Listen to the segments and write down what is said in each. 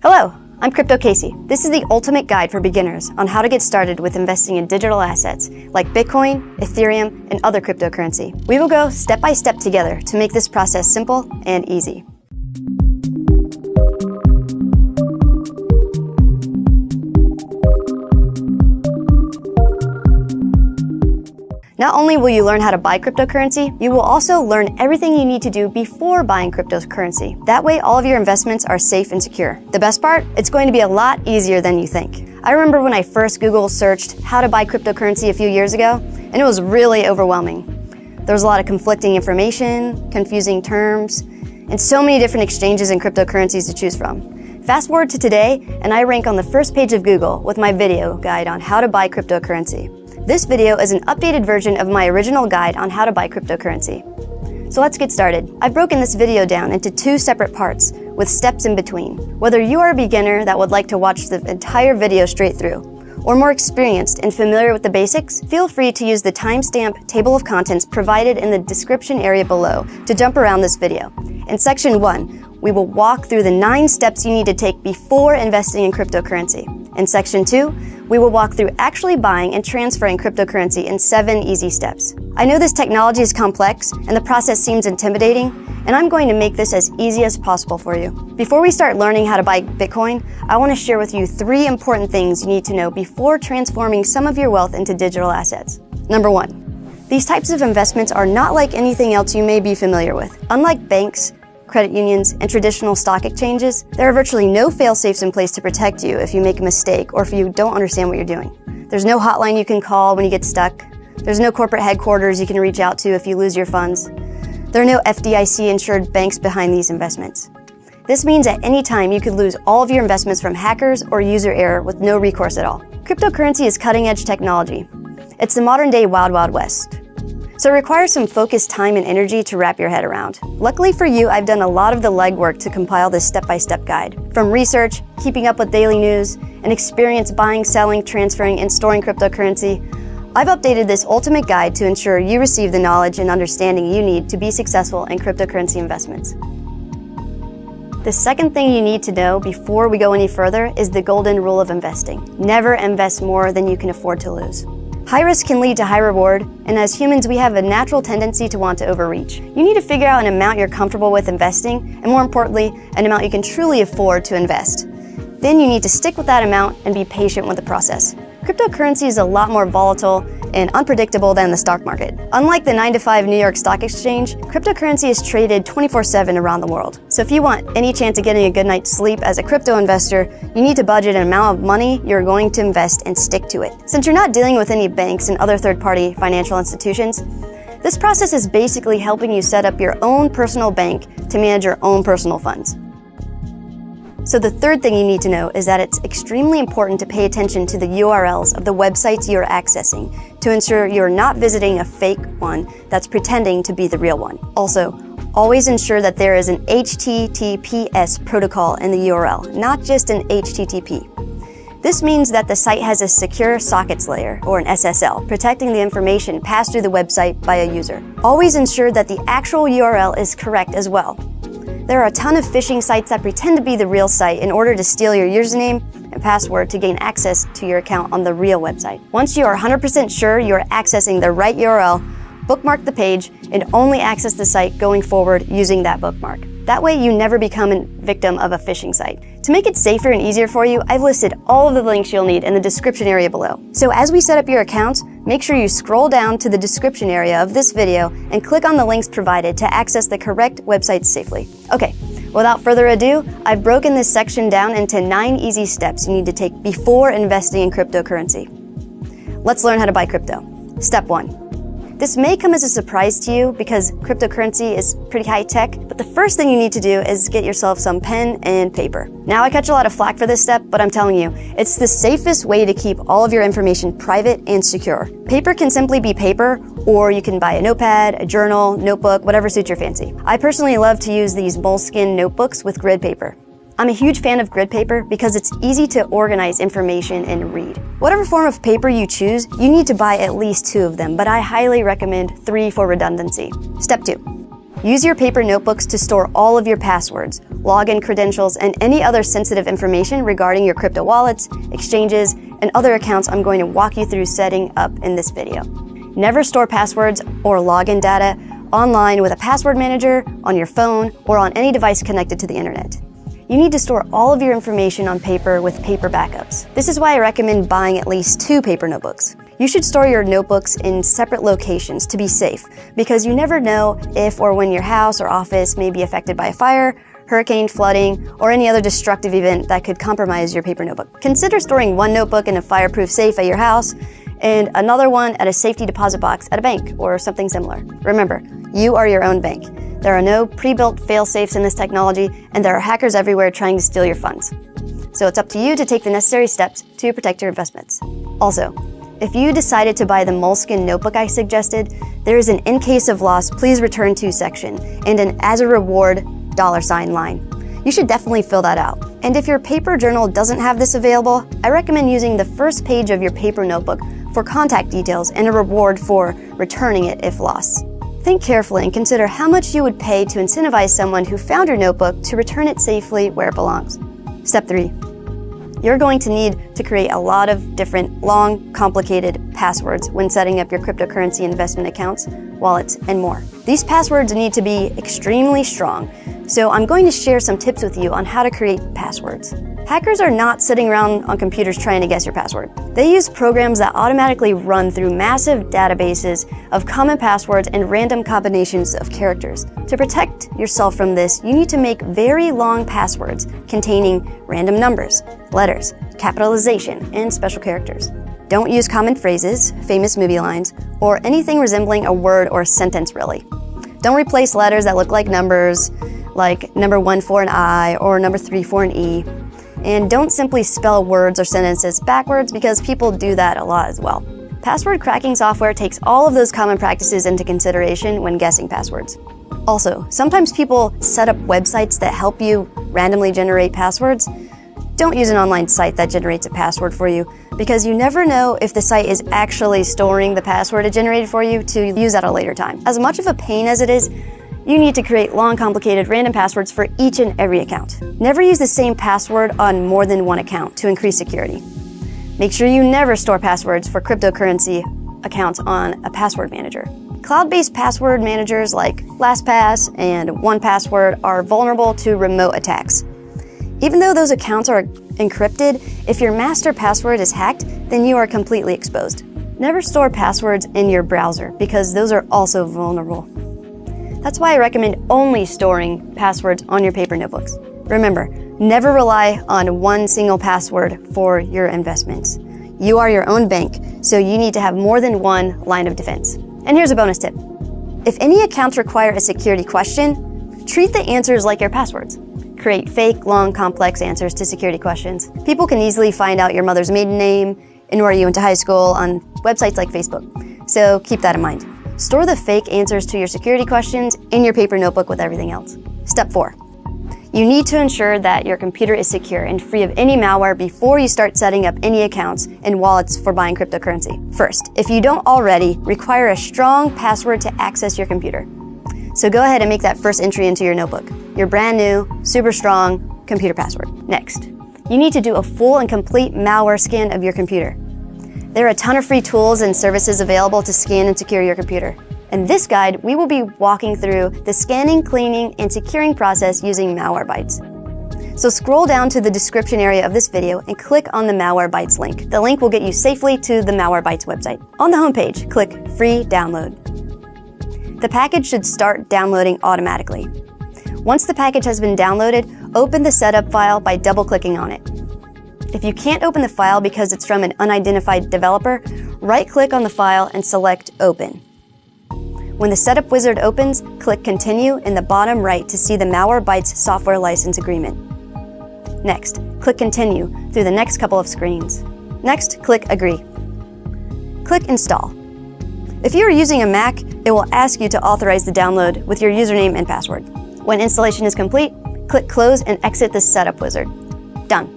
Hello, I'm Crypto Casey. This is the ultimate guide for beginners on how to get started with investing in digital assets like Bitcoin, Ethereum, and other cryptocurrency. We will go step by step together to make this process simple and easy. Not only will you learn how to buy cryptocurrency, you will also learn everything you need to do before buying cryptocurrency. That way, all of your investments are safe and secure. The best part? It's going to be a lot easier than you think. I remember when I first Google searched how to buy cryptocurrency a few years ago, and it was really overwhelming. There was a lot of conflicting information, confusing terms, and so many different exchanges and cryptocurrencies to choose from. Fast forward to today, and I rank on the first page of Google with my video guide on how to buy cryptocurrency. This video is an updated version of my original guide on how to buy cryptocurrency. So let's get started. I've broken this video down into two separate parts with steps in between. Whether you are a beginner that would like to watch the entire video straight through, or more experienced and familiar with the basics, feel free to use the timestamp table of contents provided in the description area below to jump around this video. In section 1, we will walk through the 9 steps you need to take before investing in cryptocurrency. In section 2, we will walk through actually buying and transferring cryptocurrency in 7 easy steps. I know this technology is complex and the process seems intimidating, and I'm going to make this as easy as possible for you. Before we start learning how to buy Bitcoin, I want to share with you 3 important things you need to know before transforming some of your wealth into digital assets. Number 1, these types of investments are not like anything else you may be familiar with. Unlike banks, credit unions, and traditional stock exchanges, there are virtually no fail-safes in place to protect you if you make a mistake or if you don't understand what you're doing. There's no hotline you can call when you get stuck. There's no corporate headquarters you can reach out to if you lose your funds. There are no FDIC-insured banks behind these investments. This means at any time you could lose all of your investments from hackers or user error with no recourse at all. Cryptocurrency is cutting-edge technology. It's the modern-day Wild Wild West. So it requires some focused time and energy to wrap your head around. Luckily for you, I've done a lot of the legwork to compile this step-by-step guide. From research, keeping up with daily news, and experience buying, selling, transferring, and storing cryptocurrency, I've updated this ultimate guide to ensure you receive the knowledge and understanding you need to be successful in cryptocurrency investments. The second thing you need to know before we go any further is the golden rule of investing. Never invest more than you can afford to lose. High risk can lead to high reward, and as humans, we have a natural tendency to want to overreach. You need to figure out an amount you're comfortable with investing, and more importantly, an amount you can truly afford to invest. Then you need to stick with that amount and be patient with the process. Cryptocurrency is a lot more volatile and unpredictable than the stock market. Unlike the 9-to-5 New York Stock Exchange, cryptocurrency is traded 24/7 around the world. So if you want any chance of getting a good night's sleep as a crypto investor, you need to budget an amount of money you're going to invest and stick to it. Since you're not dealing with any banks and other third-party financial institutions, this process is basically helping you set up your own personal bank to manage your own personal funds. So the third thing you need to know is that it's extremely important to pay attention to the URLs of the websites you're accessing to ensure you're not visiting a fake one that's pretending to be the real one. Also, always ensure that there is an HTTPS protocol in the URL, not just an HTTP. This means that the site has a secure sockets layer, or an SSL, protecting the information passed through the website by a user. Always ensure that the actual URL is correct as well. There are a ton of phishing sites that pretend to be the real site in order to steal your username and password to gain access to your account on the real website. Once you are 100% sure you are accessing the right URL, bookmark the page and only access the site going forward using that bookmark. That way you never become a victim of a phishing site. To make it safer and easier for you, I've listed all of the links you'll need in the description area below. So as we set up your account, make sure you scroll down to the description area of this video and click on the links provided to access the correct websites safely. Okay, without further ado, I've broken this section down into 9 easy steps you need to take before investing in cryptocurrency. Let's learn how to buy crypto. Step 1. This may come as a surprise to you because cryptocurrency is pretty high tech, but the first thing you need to do is get yourself some pen and paper. Now, I catch a lot of flack for this step, but I'm telling you, it's the safest way to keep all of your information private and secure. Paper can simply be paper, or you can buy a notepad, a journal, notebook, whatever suits your fancy. I personally love to use these moleskin notebooks with grid paper. I'm a huge fan of grid paper because it's easy to organize information and read. Whatever form of paper you choose, you need to buy at least 2 of them, but I highly recommend 3 for redundancy. Step 2. Use your paper notebooks to store all of your passwords, login credentials, and any other sensitive information regarding your crypto wallets, exchanges, and other accounts I'm going to walk you through setting up in this video. Never store passwords or login data online with a password manager, on your phone, or on any device connected to the internet. You need to store all of your information on paper with paper backups. This is why I recommend buying at least 2 paper notebooks. You should store your notebooks in separate locations to be safe, because you never know if or when your house or office may be affected by a fire, hurricane, flooding, or any other destructive event that could compromise your paper notebook. Consider storing one notebook in a fireproof safe at your house and another one at a safety deposit box at a bank or something similar. Remember, you are your own bank. There are no pre-built fail-safes in this technology, and there are hackers everywhere trying to steal your funds. So it's up to you to take the necessary steps to protect your investments. Also, if you decided to buy the moleskin notebook I suggested, there is an "in case of loss, please return to" section and an "as a reward" $ line. You should definitely fill that out. And if your paper journal doesn't have this available, I recommend using the first page of your paper notebook for contact details and a reward for returning it if lost. Think carefully and consider how much you would pay to incentivize someone who found your notebook to return it safely where it belongs. Step 3. You're going to need to create a lot of different, long, complicated passwords when setting up your cryptocurrency investment accounts, wallets, and more. These passwords need to be extremely strong, so I'm going to share some tips with you on how to create passwords. Hackers are not sitting around on computers trying to guess your password. They use programs that automatically run through massive databases of common passwords and random combinations of characters. To protect yourself from this, you need to make very long passwords containing random numbers, letters, capitalization, and special characters. Don't use common phrases, famous movie lines, or anything resembling a word or a sentence really. Don't replace letters that look like numbers, like number 1 for an I or number 3 for an E. And don't simply spell words or sentences backwards, because people do that a lot as well. Password cracking software takes all of those common practices into consideration when guessing passwords. Also, sometimes people set up websites that help you randomly generate passwords. Don't use an online site that generates a password for you, because you never know if the site is actually storing the password it generated for you to use at a later time. As much of a pain as it is, you need to create long, complicated, random passwords for each and every account. Never use the same password on more than one account to increase security. Make sure you never store passwords for cryptocurrency accounts on a password manager. Cloud-based password managers like LastPass and 1Password are vulnerable to remote attacks. Even though those accounts are encrypted, if your master password is hacked, then you are completely exposed. Never store passwords in your browser, because those are also vulnerable. That's why I recommend only storing passwords on your paper notebooks. Remember, never rely on one single password for your investments. You are your own bank, so you need to have more than one line of defense. And here's a bonus tip. If any accounts require a security question, treat the answers like your passwords. Create fake, long, complex answers to security questions. People can easily find out your mother's maiden name and where you went to high school on websites like Facebook. So keep that in mind. Store the fake answers to your security questions in your paper notebook with everything else. Step 4. You need to ensure that your computer is secure and free of any malware before you start setting up any accounts and wallets for buying cryptocurrency. First, if you don't already, require a strong password to access your computer. So go ahead and make that first entry into your notebook, your brand new, super strong computer password. Next, you need to do a full and complete malware scan of your computer. There are a ton of free tools and services available to scan and secure your computer. In this guide, we will be walking through the scanning, cleaning, and securing process using Malwarebytes. So scroll down to the description area of this video and click on the Malwarebytes link. The link will get you safely to the Malwarebytes website. On the homepage, click Free Download. The package should start downloading automatically. Once the package has been downloaded, open the setup file by double-clicking on it. If you can't open the file because it's from an unidentified developer, right-click on the file and select Open. When the setup wizard opens, click Continue in the bottom right to see the Malwarebytes software license agreement. Next, click Continue through the next couple of screens. Next, click Agree. Click Install. If you are using a Mac, it will ask you to authorize the download with your username and password. When installation is complete, click Close and exit the setup wizard. Done.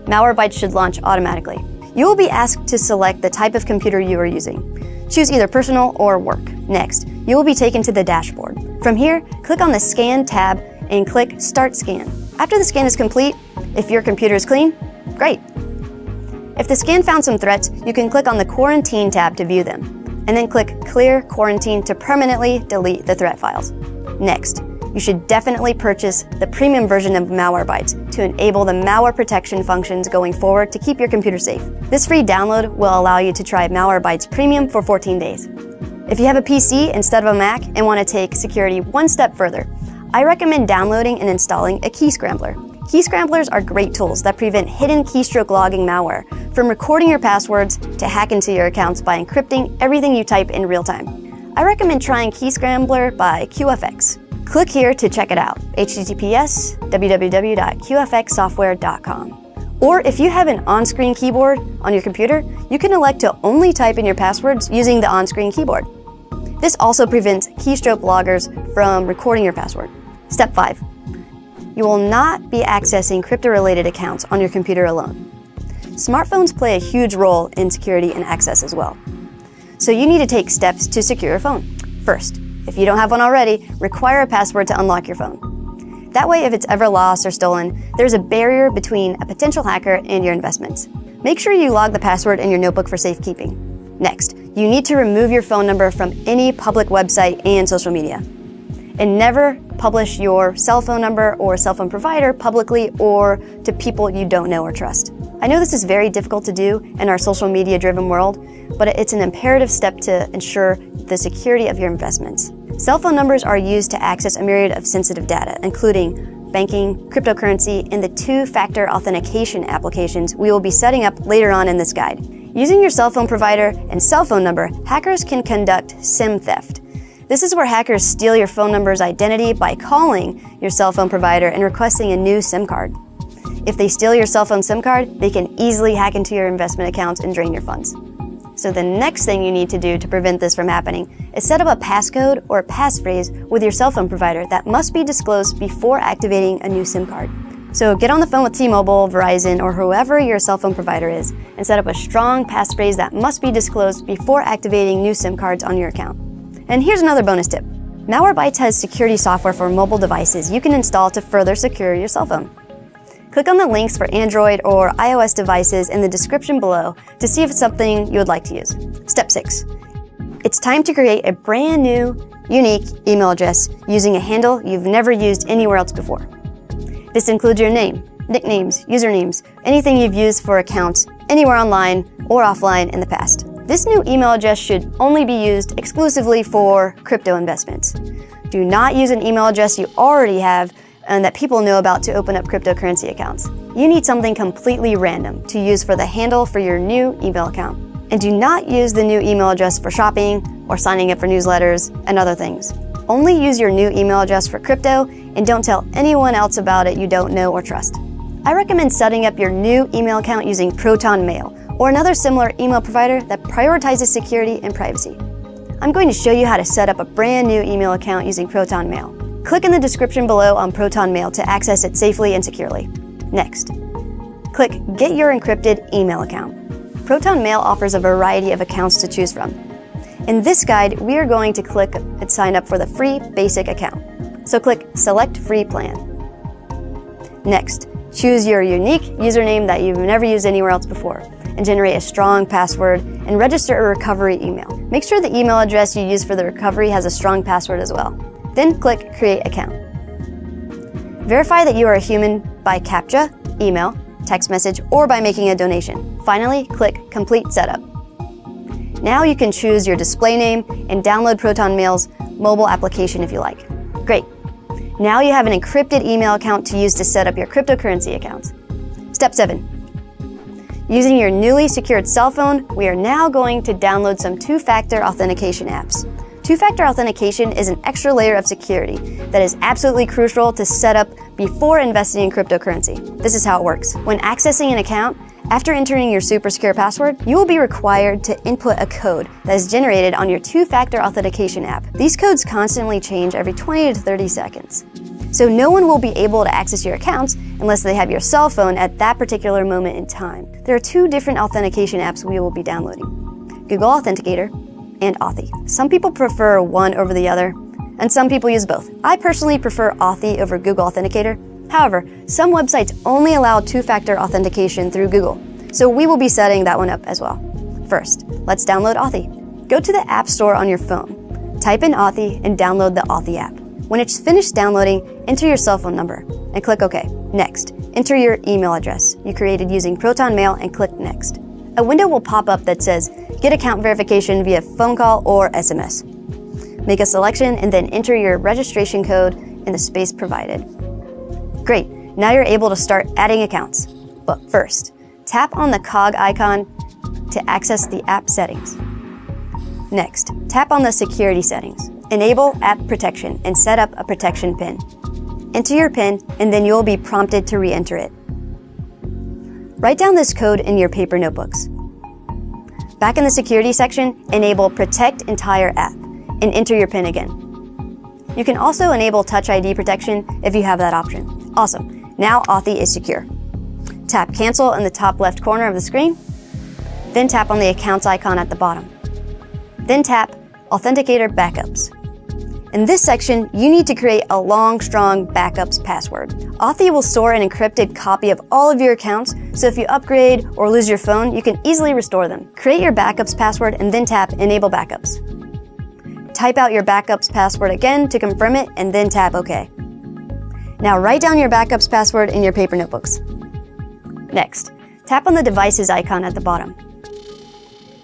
Malwarebytes should launch automatically. You will be asked to select the type of computer you are using. Choose either personal or work. Next, you will be taken to the dashboard. From here, click on the Scan tab and click Start Scan. After the scan is complete, if your computer is clean, great. If the scan found some threats, you can click on the Quarantine tab to view them, and then click Clear Quarantine to permanently delete the threat files. Next, you should definitely purchase the premium version of Malwarebytes to enable the malware protection functions going forward to keep your computer safe. This free download will allow you to try Malwarebytes Premium for 14 days. If you have a PC instead of a Mac and want to take security one step further, I recommend downloading and installing a key scrambler. Key scramblers are great tools that prevent hidden keystroke logging malware from recording your passwords to hack into your accounts by encrypting everything you type in real time. I recommend trying Key Scrambler by QFX. Click here to check it out, https://www.qfxsoftware.com. Or if you have an on-screen keyboard on your computer, you can elect to only type in your passwords using the on-screen keyboard. This also prevents keystroke loggers from recording your password. Step 5. You will not be accessing crypto-related accounts on your computer alone. Smartphones play a huge role in security and access as well. So you need to take steps to secure your phone. First, if you don't have one already, require a password to unlock your phone. That way, if it's ever lost or stolen, there's a barrier between a potential hacker and your investments. Make sure you log the password in your notebook for safekeeping. Next, you need to remove your phone number from any public website and social media. And never publish your cell phone number or cell phone provider publicly or to people you don't know or trust. I know this is very difficult to do in our social media-driven world, but it's an imperative step to ensure the security of your investments. Cell phone numbers are used to access a myriad of sensitive data, including banking, cryptocurrency, and the two-factor authentication applications we will be setting up later on in this guide. Using your cell phone provider and cell phone number, hackers can conduct SIM theft. This is where hackers steal your phone number's identity by calling your cell phone provider and requesting a new SIM card. If they steal your cell phone SIM card, they can easily hack into your investment accounts and drain your funds. So the next thing you need to do to prevent this from happening is set up a passcode or passphrase with your cell phone provider that must be disclosed before activating a new SIM card. So get on the phone with T-Mobile, Verizon, or whoever your cell phone provider is and set up a strong passphrase that must be disclosed before activating new SIM cards on your account. And here's another bonus tip. Malwarebytes has security software for mobile devices you can install to further secure your cell phone. Click on the links for Android or iOS devices in the description below to see if it's something you would like to use. Step 6. It's time to create a brand new, unique email address using a handle you've never used anywhere else before. This includes your name, nicknames, usernames, anything you've used for accounts anywhere online or offline in the past. This new email address should only be used exclusively for crypto investments. Do not use an email address you already have and that people know about to open up cryptocurrency accounts. You need something completely random to use for the handle for your new email account. And do not use the new email address for shopping or signing up for newsletters and other things. Only use your new email address for crypto and don't tell anyone else about it you don't know or trust. I recommend setting up your new email account using Proton Mail or another similar email provider that prioritizes security and privacy. I'm going to show you how to set up a brand new email account using Proton Mail. Click in the description below on Proton Mail to access it safely and securely. Next, click Get Your Encrypted Email Account. Proton Mail offers a variety of accounts to choose from. In this guide, we are going to click and sign up for the free basic account. So click Select Free Plan. Next, choose your unique username that you've never used anywhere else before and generate a strong password and register a recovery email. Make sure the email address you use for the recovery has a strong password as well. Then click Create Account. Verify that you are a human by CAPTCHA, email, text message, or by making a donation. Finally, click Complete Setup. Now you can choose your display name and download Proton Mail's mobile application if you like. Great. Now you have an encrypted email account to use to set up your cryptocurrency accounts. Step 7. Using your newly secured cell phone, we are now going to download some two-factor authentication apps. Two-factor authentication is an extra layer of security that is absolutely crucial to set up before investing in cryptocurrency. This is how it works. When accessing an account, after entering your super secure password, you will be required to input a code that is generated on your two-factor authentication app. These codes constantly change every 20 to 30 seconds. So no one will be able to access your accounts unless they have your cell phone at that particular moment in time. There are two different authentication apps we will be downloading: Google Authenticator and Authy. Some people prefer one over the other, and some people use both. I personally prefer Authy over Google Authenticator. However, some websites only allow two-factor authentication through Google, so we will be setting that one up as well. First, let's download Authy. Go to the App Store on your phone, type in Authy, and download the Authy app. When it's finished downloading, enter your cell phone number and click OK. Next, enter your email address you created using Proton Mail and click Next. A window will pop up that says Get account verification via phone call or SMS. Make a selection and then enter your registration code in the space provided. Great, now you're able to start adding accounts. But first, tap on the cog icon to access the app settings. Next, tap on the security settings. Enable app protection and set up a protection PIN. Enter your PIN and then you'll be prompted to re-enter it. Write down this code in your paper notebooks. Back in the security section, enable Protect Entire App and enter your PIN again. You can also enable Touch ID protection if you have that option. Awesome, now Authy is secure. Tap Cancel in the top left corner of the screen, then tap on the Accounts icon at the bottom. Then tap Authenticator Backups. In this section, you need to create a long, strong backups password. Authy will store an encrypted copy of all of your accounts, so if you upgrade or lose your phone, you can easily restore them. Create your backups password and then tap Enable Backups. Type out your backups password again to confirm it and then tap OK. Now write down your backups password in your paper notebooks. Next, tap on the Devices icon at the bottom.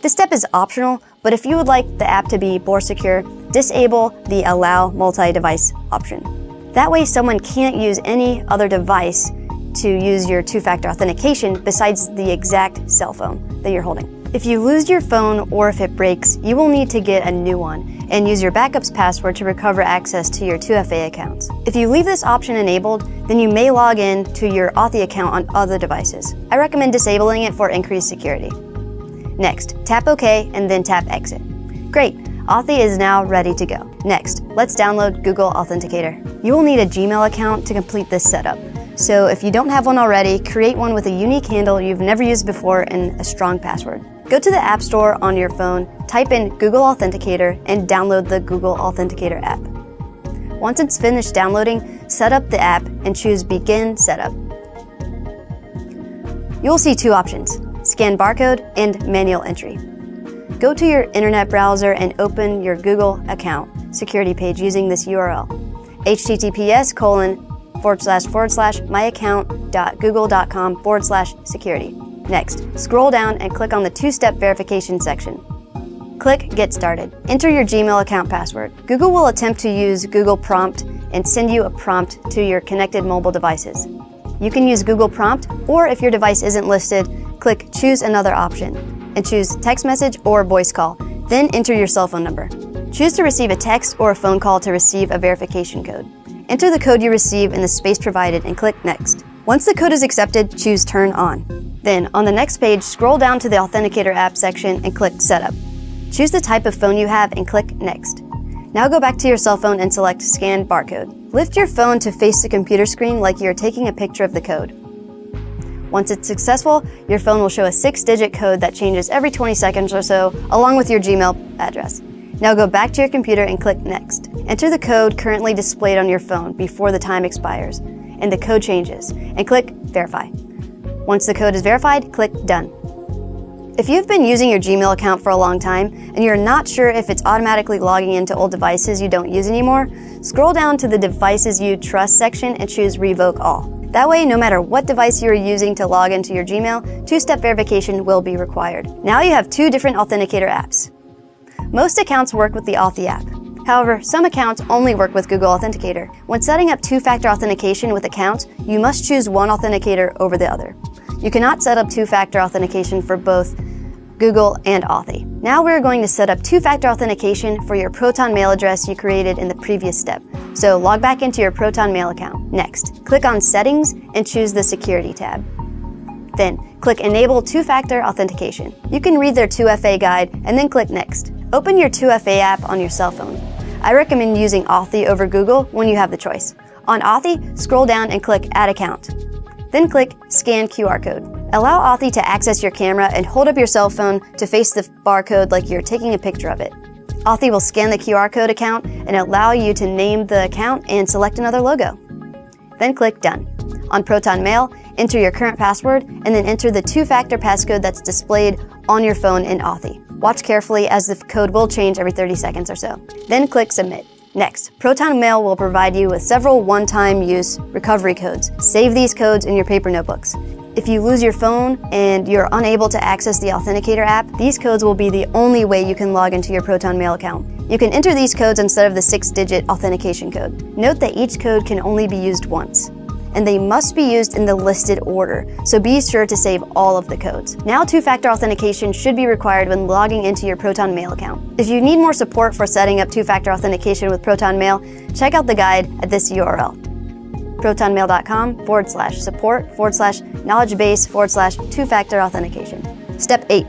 This step is optional, but if you would like the app to be more secure, disable the Allow Multi-Device option. That way someone can't use any other device to use your two-factor authentication besides the exact cell phone that you're holding. If you lose your phone or if it breaks, you will need to get a new one and use your backups password to recover access to your 2FA accounts. If you leave this option enabled, then you may log in to your Authy account on other devices. I recommend disabling it for increased security. Next, tap OK and then tap Exit. Great, Authy is now ready to go. Next, let's download Google Authenticator. You will need a Gmail account to complete this setup. So if you don't have one already, create one with a unique handle you've never used before and a strong password. Go to the App Store on your phone, type in Google Authenticator, and download the Google Authenticator app. Once it's finished downloading, set up the app and choose Begin Setup. You'll see two options, Scan Barcode and Manual Entry. Go to your internet browser and open your Google account security page using this URL, https://myaccount.google.com/security. Next, scroll down and click on the two-step verification section. Click Get Started. Enter your Gmail account password. Google will attempt to use Google Prompt and send you a prompt to your connected mobile devices. You can use Google Prompt, or if your device isn't listed, click Choose Another option and choose Text Message or Voice Call. Then enter your cell phone number. Choose to receive a text or a phone call to receive a verification code. Enter the code you receive in the space provided and click Next. Once the code is accepted, choose Turn On. Then, on the next page, scroll down to the Authenticator app section and click Setup. Choose the type of phone you have and click Next. Now go back to your cell phone and select Scan Barcode. Lift your phone to face the computer screen like you're taking a picture of the code. Once it's successful, your phone will show a 6-digit code that changes every 20 seconds or so, along with your Gmail address. Now go back to your computer and click Next. Enter the code currently displayed on your phone before the time expires, and the code changes, and click Verify. Once the code is verified, click Done. If you've been using your Gmail account for a long time, and you're not sure if it's automatically logging into old devices you don't use anymore, scroll down to the Devices You Trust section and choose Revoke All. That way, no matter what device you're using to log into your Gmail, two-step verification will be required. Now you have two different authenticator apps. Most accounts work with the Authy app. However, some accounts only work with Google Authenticator. When setting up two-factor authentication with accounts, you must choose one authenticator over the other. You cannot set up two-factor authentication for both Google and Authy. Now we're going to set up two-factor authentication for your Proton Mail address you created in the previous step. So log back into your Proton Mail account. Next, click on Settings and choose the Security tab. Then, click Enable Two-Factor Authentication. You can read their 2FA guide and then click Next. Open your 2FA app on your cell phone. I recommend using Authy over Google when you have the choice. On Authy, scroll down and click Add Account. Then click Scan QR Code. Allow Authy to access your camera and hold up your cell phone to face the barcode like you're taking a picture of it. Authy will scan the QR code account and allow you to name the account and select another logo. Then click Done. On Proton Mail, enter your current password and then enter the two-factor passcode that's displayed on your phone in Authy. Watch carefully as the code will change every 30 seconds or so. Then click Submit. Next, Proton Mail will provide you with several one-time use recovery codes. Save these codes in your paper notebooks. If you lose your phone and you're unable to access the Authenticator app, these codes will be the only way you can log into your Proton Mail account. You can enter these codes instead of the 6-digit authentication code. Note that each code can only be used once, and they must be used in the listed order, so be sure to save all of the codes. Now, two-factor authentication should be required when logging into your Proton Mail account. If you need more support for setting up two-factor authentication with Proton Mail, check out the guide at this URL, protonmail.com/support/knowledge-base/two-factor authentication. Step 8.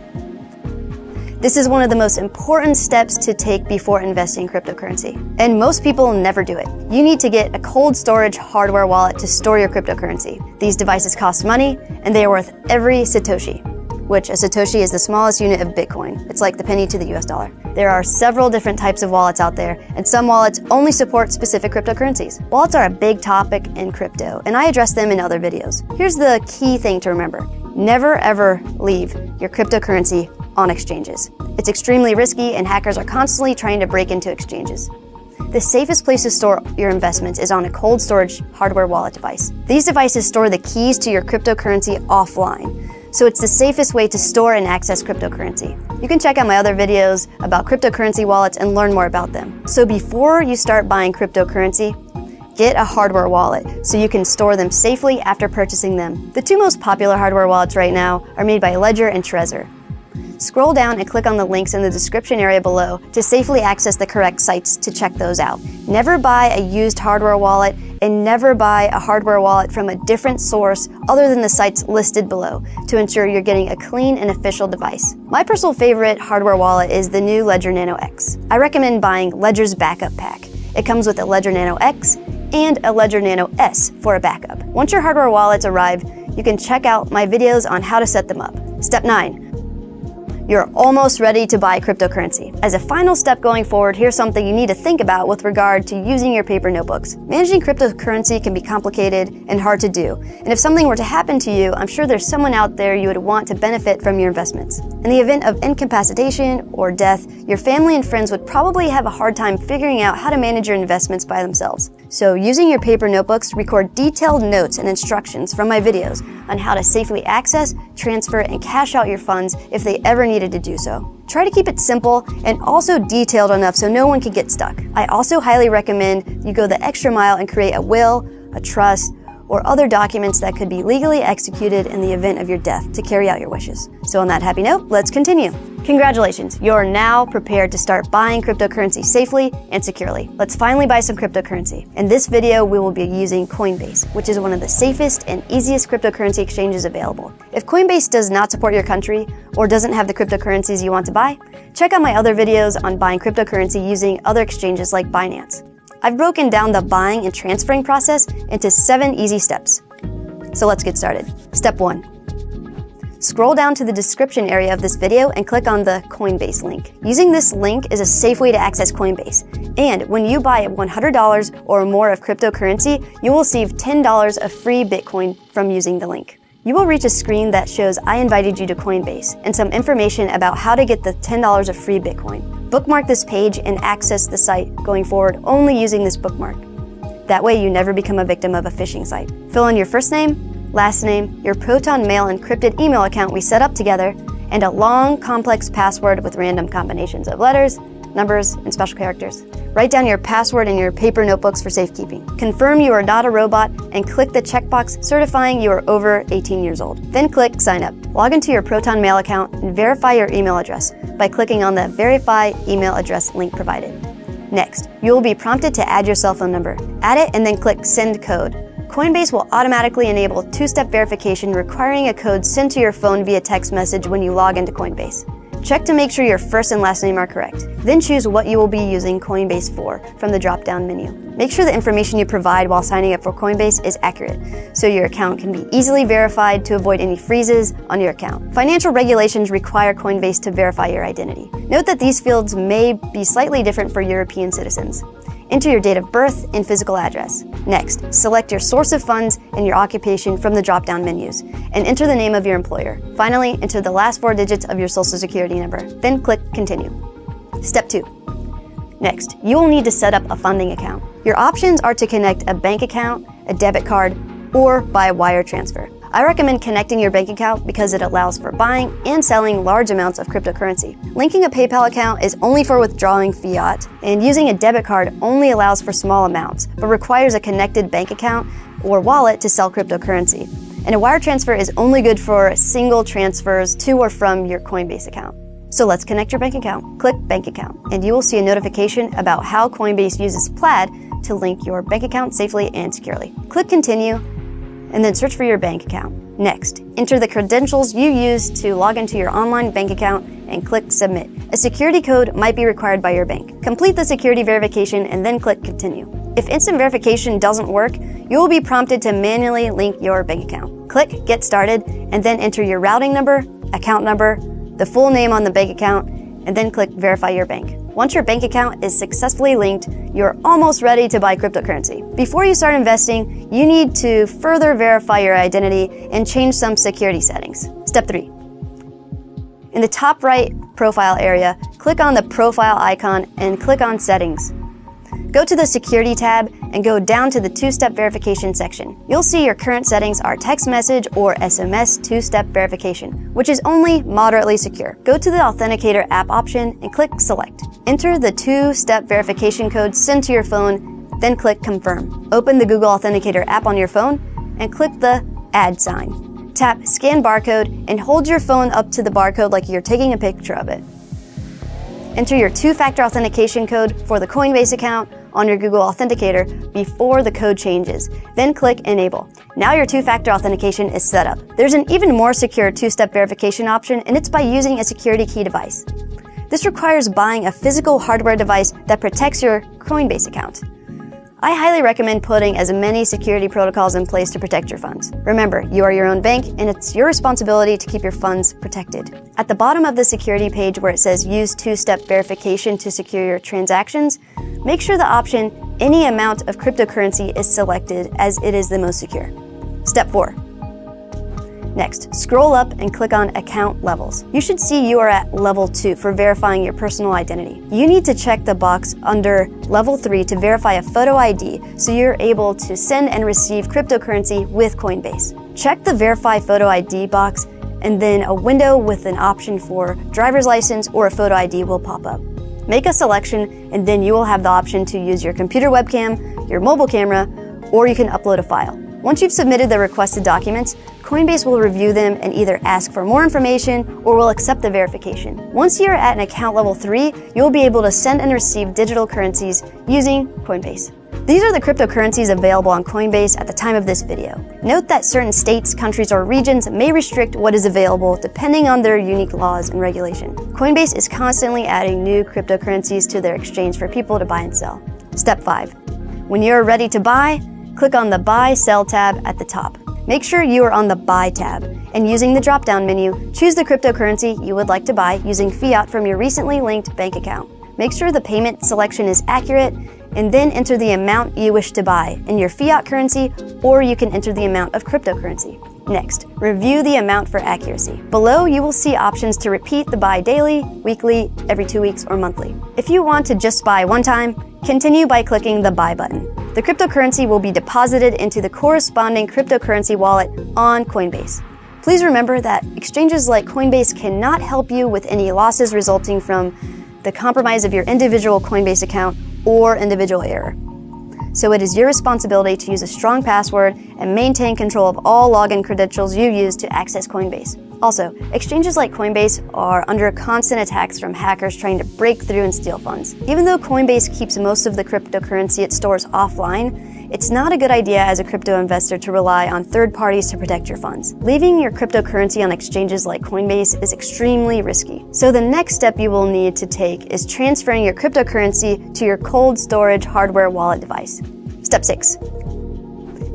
This is one of the most important steps to take before investing in cryptocurrency, and most people never do it. You need to get a cold storage hardware wallet to store your cryptocurrency. These devices cost money, and they are worth every Satoshi, which a Satoshi is the smallest unit of Bitcoin. It's like the penny to the US dollar. There are several different types of wallets out there, and some wallets only support specific cryptocurrencies. Wallets are a big topic in crypto, and I address them in other videos. Here's the key thing to remember. Never ever leave your cryptocurrency on exchanges. It's extremely risky, and hackers are constantly trying to break into exchanges. The safest place to store your investments is on a cold storage hardware wallet device. These devices store the keys to your cryptocurrency offline, so it's the safest way to store and access cryptocurrency. You can check out my other videos about cryptocurrency wallets and learn more about them. So before you start buying cryptocurrency, get a hardware wallet so you can store them safely after purchasing them. The two most popular hardware wallets right now are made by Ledger and Trezor. Scroll down and click on the links in the description area below to safely access the correct sites to check those out. Never buy a used hardware wallet, and never buy a hardware wallet from a different source other than the sites listed below to ensure you're getting a clean and official device. My personal favorite hardware wallet is the new Ledger Nano X. I recommend buying Ledger's backup pack. It comes with a Ledger Nano X and a Ledger Nano S for a backup. Once your hardware wallets arrive, you can check out my videos on how to set them up. Step 9. You're almost ready to buy cryptocurrency. As a final step going forward, here's something you need to think about with regard to using your paper notebooks. Managing cryptocurrency can be complicated and hard to do, and if something were to happen to you, I'm sure there's someone out there you would want to benefit from your investments. In the event of incapacitation or death, your family and friends would probably have a hard time figuring out how to manage your investments by themselves. So using your paper notebooks, record detailed notes and instructions from my videos on how to safely access, transfer, and cash out your funds if they ever needed to do so. Try to keep it simple and also detailed enough so no one can get stuck. I also highly recommend you go the extra mile and create a will, a trust, or other documents that could be legally executed in the event of your death to carry out your wishes. So on that happy note, let's continue. Congratulations, you're now prepared to start buying cryptocurrency safely and securely. Let's finally buy some cryptocurrency. In this video, we will be using Coinbase, which is one of the safest and easiest cryptocurrency exchanges available. If Coinbase does not support your country or doesn't have the cryptocurrencies you want to buy, check out my other videos on buying cryptocurrency using other exchanges like Binance. I've broken down the buying and transferring process into 7 easy steps. So let's get started. Step 1. Scroll down to the description area of this video and click on the Coinbase link. Using this link is a safe way to access Coinbase. And when you buy $100 or more of cryptocurrency, you will receive $10 of free Bitcoin from using the link. You will reach a screen that shows I invited you to Coinbase and some information about how to get the $10 of free Bitcoin. Bookmark this page and access the site going forward only using this bookmark. That way you never become a victim of a phishing site. Fill in your first name, last name, your Proton Mail encrypted email account we set up together, and a long, complex password with random combinations of letters, numbers, and special characters. Write down your password in your paper notebooks for safekeeping. Confirm you are not a robot and click the checkbox certifying you are over 18 years old. Then click Sign Up. Log into your Proton Mail account and verify your email address by clicking on the Verify Email Address link provided. Next, you will be prompted to add your cell phone number. Add it and then click Send Code. Coinbase will automatically enable 2-step verification requiring a code sent to your phone via text message when you log into Coinbase. Check to make sure your first and last name are correct. Then choose what you will be using Coinbase for from the drop-down menu. Make sure the information you provide while signing up for Coinbase is accurate, so your account can be easily verified to avoid any freezes on your account. Financial regulations require Coinbase to verify your identity. Note that these fields may be slightly different for European citizens. Enter your date of birth and physical address. Next, select your source of funds and your occupation from the drop-down menus, and enter the name of your employer. Finally, enter the last 4 digits of your social security number. Then click Continue. Step 2. Next, you will need to set up a funding account. Your options are to connect a bank account, a debit card, or by a wire transfer. I recommend connecting your bank account because it allows for buying and selling large amounts of cryptocurrency. Linking a PayPal account is only for withdrawing fiat, and using a debit card only allows for small amounts, but requires a connected bank account or wallet to sell cryptocurrency. And a wire transfer is only good for single transfers to or from your Coinbase account. So let's connect your bank account. Click Bank Account, and you will see a notification about how Coinbase uses Plaid to link your bank account safely and securely. Click Continue, and then search for your bank account. Next, enter the credentials you used to log into your online bank account and click Submit. A security code might be required by your bank. Complete the security verification and then click Continue. If instant verification doesn't work, you will be prompted to manually link your bank account. Click Get Started and then enter your routing number, account number, the full name on the bank account, and then click Verify Your Bank. Once your bank account is successfully linked, you're almost ready to buy cryptocurrency. Before you start investing, you need to further verify your identity and change some security settings. Step 3. In the top right profile area, click on the profile icon and click on Settings. Go to the Security tab and go down to the 2-step verification section. You'll see your current settings are text message or SMS 2-step verification, which is only moderately secure. Go to the Authenticator app option and click Select. Enter the 2-step verification code sent to your phone, then click Confirm. Open the Google Authenticator app on your phone and click the Add sign. Tap Scan Barcode and hold your phone up to the barcode like you're taking a picture of it. Enter your 2-factor authentication code for the Coinbase account on your Google Authenticator before the code changes. Then click Enable. Now your 2-factor authentication is set up. There's an even more secure 2-step verification option, and it's by using a security key device. This requires buying a physical hardware device that protects your Coinbase account. I highly recommend putting as many security protocols in place to protect your funds. Remember, you are your own bank, and it's your responsibility to keep your funds protected. At the bottom of the security page where it says Use 2-step verification to secure your transactions, make sure the option Any amount of cryptocurrency is selected as it is the most secure. Step 4. Next, scroll up and click on Account Levels. You should see you are at Level 2 for verifying your personal identity. You need to check the box under Level 3 to verify a photo ID so you're able to send and receive cryptocurrency with Coinbase. Check the Verify Photo ID box, and then a window with an option for driver's license or a photo ID will pop up. Make a selection, and then you will have the option to use your computer webcam, your mobile camera, or you can upload a file. Once you've submitted the requested documents, Coinbase will review them and either ask for more information or will accept the verification. Once you're at an account level 3, you'll be able to send and receive digital currencies using Coinbase. These are the cryptocurrencies available on Coinbase at the time of this video. Note that certain states, countries, or regions may restrict what is available depending on their unique laws and regulation. Coinbase is constantly adding new cryptocurrencies to their exchange for people to buy and sell. Step 5. When you're ready to buy, click on the Buy Sell tab at the top. Make sure you are on the Buy tab, and using the drop-down menu, choose the cryptocurrency you would like to buy using fiat from your recently linked bank account. Make sure the payment selection is accurate, and then enter the amount you wish to buy in your fiat currency, or you can enter the amount of cryptocurrency. Next, review the amount for accuracy. Below, you will see options to repeat the buy daily, weekly, every 2 weeks, or monthly. If you want to just buy one time, continue by clicking the Buy button. The cryptocurrency will be deposited into the corresponding cryptocurrency wallet on Coinbase. Please remember that exchanges like Coinbase cannot help you with any losses resulting from the compromise of your individual Coinbase account or individual error. So it is your responsibility to use a strong password and maintain control of all login credentials you use to access Coinbase. Also, exchanges like Coinbase are under constant attacks from hackers trying to break through and steal funds. Even though Coinbase keeps most of the cryptocurrency it stores offline, it's not a good idea as a crypto investor to rely on third parties to protect your funds. Leaving your cryptocurrency on exchanges like Coinbase is extremely risky. So the next step you will need to take is transferring your cryptocurrency to your cold storage hardware wallet device. Step 6.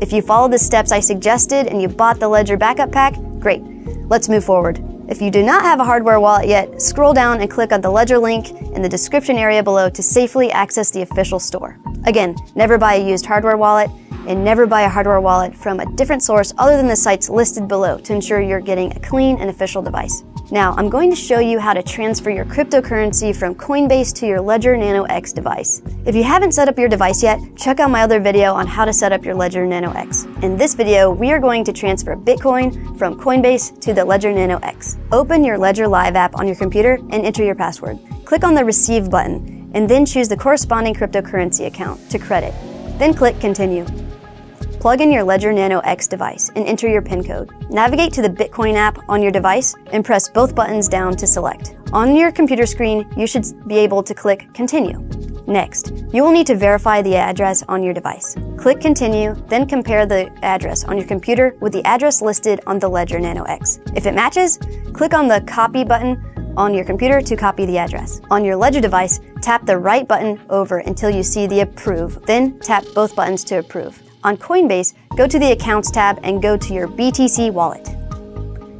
If you follow the steps I suggested and you bought the Ledger backup pack, great. Let's move forward. If you do not have a hardware wallet yet, scroll down and click on the Ledger link in the description area below to safely access the official store. Again, never buy a used hardware wallet, and never buy a hardware wallet from a different source other than the sites listed below to ensure you're getting a clean and official device. Now, I'm going to show you how to transfer your cryptocurrency from Coinbase to your Ledger Nano X device. If you haven't set up your device yet, check out my other video on how to set up your Ledger Nano X. In this video, we are going to transfer Bitcoin from Coinbase to the Ledger Nano X. Open your Ledger Live app on your computer and enter your password. Click on the Receive button and then choose the corresponding cryptocurrency account to credit. Then click Continue. Plug in your Ledger Nano X device and enter your PIN code. Navigate to the Bitcoin app on your device and press both buttons down to select. On your computer screen, you should be able to click Continue. Next, you will need to verify the address on your device. Click Continue, then compare the address on your computer with the address listed on the Ledger Nano X. If it matches, click on the Copy button on your computer to copy the address. On your Ledger device, tap the right button over until you see the Approve, then tap both buttons to approve. On Coinbase, go to the Accounts tab and go to your BTC wallet.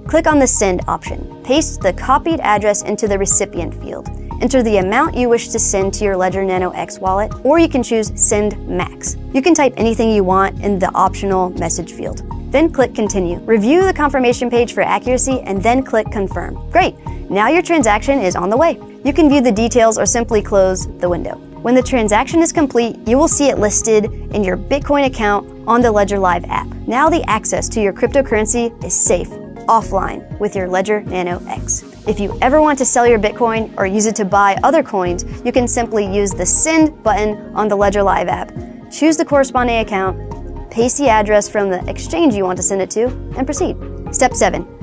Click on the Send option. Paste the copied address into the recipient field. Enter the amount you wish to send to your Ledger Nano X wallet, or you can choose Send Max. You can type anything you want in the optional message field. Then click Continue. Review the confirmation page for accuracy and then click Confirm. Great! Now your transaction is on the way. You can view the details or simply close the window. When the transaction is complete, you will see it listed in your Bitcoin account on the Ledger Live app. Now the access to your cryptocurrency is safe, offline, with your Ledger Nano X. If you ever want to sell your Bitcoin or use it to buy other coins, you can simply use the Send button on the Ledger Live app. Choose the corresponding account, paste the address from the exchange you want to send it to, and proceed. Step 7.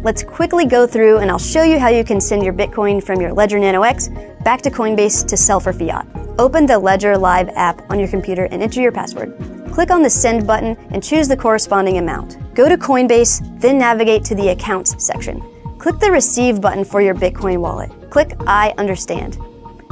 Let's quickly go through and I'll show you how you can send your Bitcoin from your Ledger Nano X back to Coinbase to sell for fiat. Open the Ledger Live app on your computer and enter your password. Click on the Send button and choose the corresponding amount. Go to Coinbase, then navigate to the Accounts section. Click the Receive button for your Bitcoin wallet. Click I understand,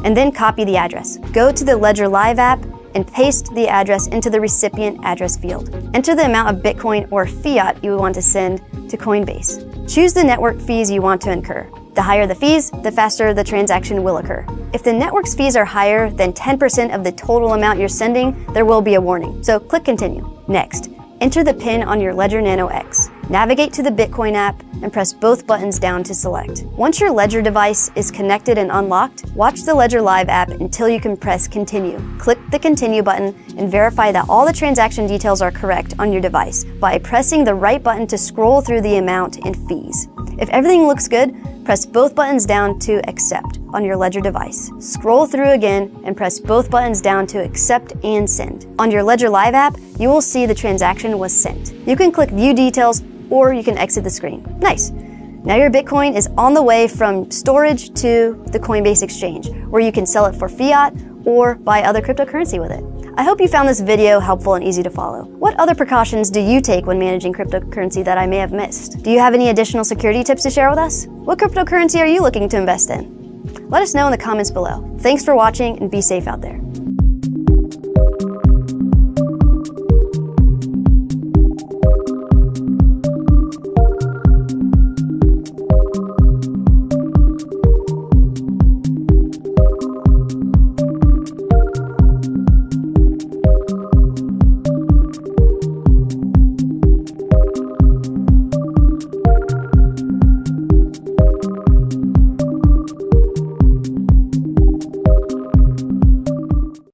and then copy the address. Go to the Ledger Live app and paste the address into the recipient address field. Enter the amount of Bitcoin or fiat you want to send to Coinbase. Choose the network fees you want to incur. The higher the fees, the faster the transaction will occur. If the network's fees are higher than 10% of the total amount you're sending, there will be a warning. So click Continue. Next, enter the PIN on your Ledger Nano X. Navigate to the Bitcoin app and press both buttons down to select. Once your Ledger device is connected and unlocked, watch the Ledger Live app until you can press Continue. Click the Continue button and verify that all the transaction details are correct on your device by pressing the right button to scroll through the amount and fees. If everything looks good, press both buttons down to Accept on your Ledger device. Scroll through again and press both buttons down to Accept and Send. On your Ledger Live app, you will see the transaction was sent. You can click View Details or you can exit the screen. Nice. Now your Bitcoin is on the way from storage to the Coinbase exchange, where you can sell it for fiat or buy other cryptocurrency with it. I hope you found this video helpful and easy to follow. What other precautions do you take when managing cryptocurrency that I may have missed? Do you have any additional security tips to share with us? What cryptocurrency are you looking to invest in? Let us know in the comments below. Thanks for watching and be safe out there.